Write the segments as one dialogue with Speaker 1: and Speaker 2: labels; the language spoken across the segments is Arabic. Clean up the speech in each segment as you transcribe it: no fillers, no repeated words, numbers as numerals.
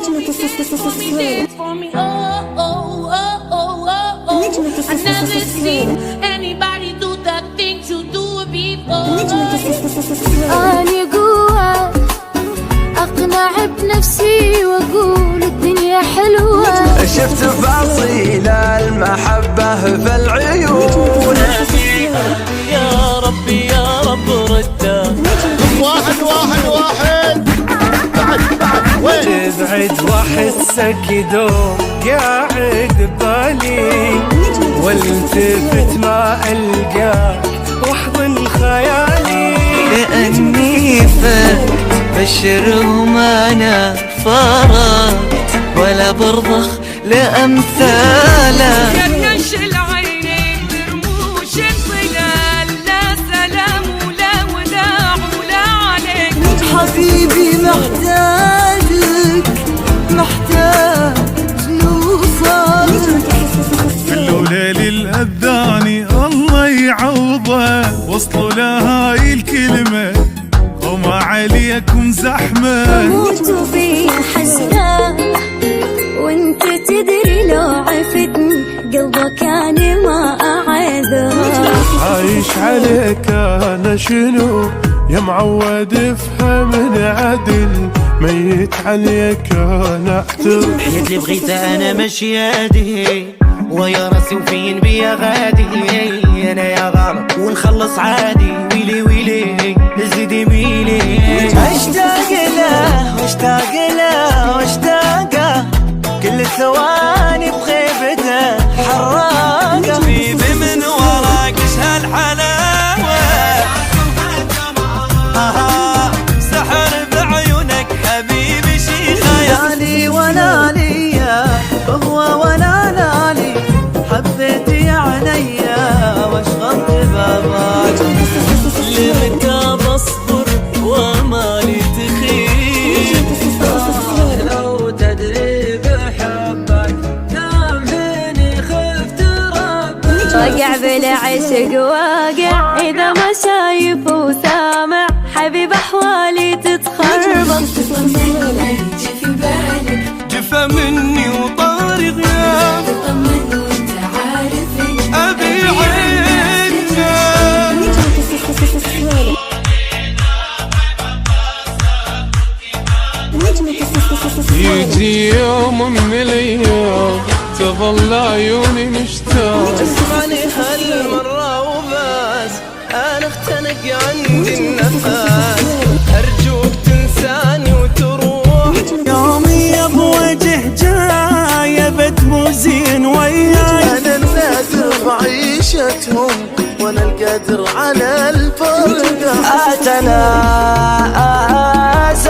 Speaker 1: نجمة السلسلة.
Speaker 2: أنا قوة أقنع بنفسي وأقول الدنيا حلوة.
Speaker 3: شفت تفاصيل المحبة في العيون.
Speaker 4: يا ربي يا رب رده.
Speaker 5: واحد
Speaker 3: تبعد واحسك يدوم قاعد ببالي، والتفت ما القاك واحضن خيالي.
Speaker 4: لأني بشرهم أنا فارغ ولا برضخ لأمثاله.
Speaker 6: يرنش العينين برموش الظلال، لا سلام ولا وداع ولا عليك.
Speaker 4: حبيبي محتاج نوصل.
Speaker 5: كل ليل الأذاني الله يعوضه، وصلوا لهاي الكلمة وما عليكم زحمة.
Speaker 2: موت في حسنة وانت تدري لو عفتني قلبك أنا ما أعذر.
Speaker 3: عايش عليك أنا شنو يا معود افهم عدل، ميت عليك انا اعترف.
Speaker 4: حياتي بغيتها انا ماشي هادي، ويا راسي وفين بيا غادي. انا يا غلط ونخلص عادي، ويلي ويلي زيدي ميلي. اشتاق له واشتاق له واشتاق، كل الثواني بغيبته حراقه. حبيبي من وراك ايش هالحلاوه، سحر بعيونك حبيبي شي خيالي. وانا ليا وهو وانا لالي، حبيتي عليا واشغلت بابك. لمتى بصبر ومالي تخيل، لو تدري بحبك تامحيني خفت ربك.
Speaker 2: واقع بالعشق واقع إذا ما شايف وسامع، حبيب أحوالي تتخربط.
Speaker 4: جفا مني وطاري غياب، أبي
Speaker 3: يجي يوم من الايام تظل عيوني مشتاق.
Speaker 4: اسمعني هالمرة وبس، أنا اختنق عندي النفس. أرجوك تنساني وتروح. يومي بوجه جايبت مو زين وياي.
Speaker 7: أنا الناس بعيشتهم وأنا القادر على الفرقة.
Speaker 4: أتناسى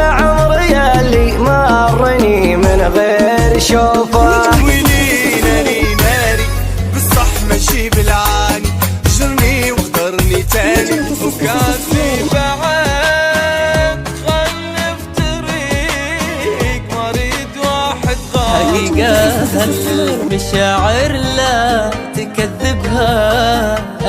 Speaker 4: عمري اللي مرني من غير شوفه.
Speaker 7: ويلي ناري ناري بالصح ماشي بالعاني، جرني واختارني تاني
Speaker 4: وكان في بعد خلف طريق مريض واحد غاب. حقيقة هالمشاعر لا تكذبها،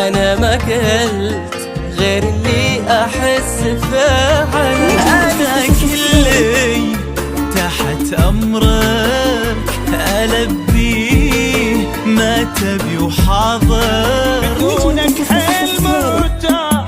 Speaker 4: أنا ما قلت غير اللي أحس فعلا. أنا كلي تحت أمرك ألبيه ما تبي وحاضر. بدونك حيل مرتاح،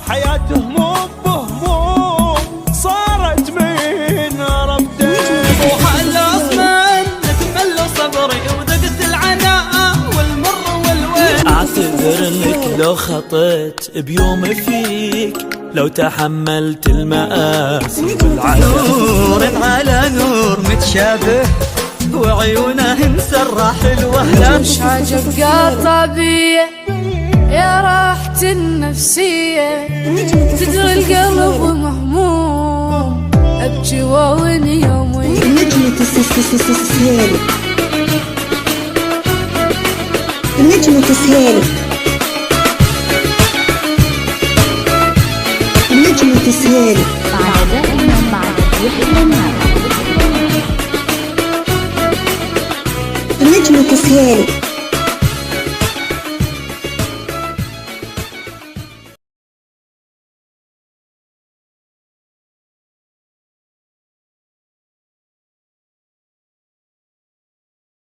Speaker 4: حياته مو بهموم صارت من ربتك. وخلص من تمل صبري وذقت العناء والمر والويل. أعتذر لك لو خطيت بيوم فيك، لو تحملت المآسي والعذاب. نور على نور متشابه وعيونه مسرح الوهلة.
Speaker 2: مش عجب قاطبية يا راحة النفسية، تدري القلب مهموم أبكي وأوني يومي.
Speaker 1: نجمة السلسلة. نجمة السلسلة. نجمة السلسلة. نجمة السلسلة.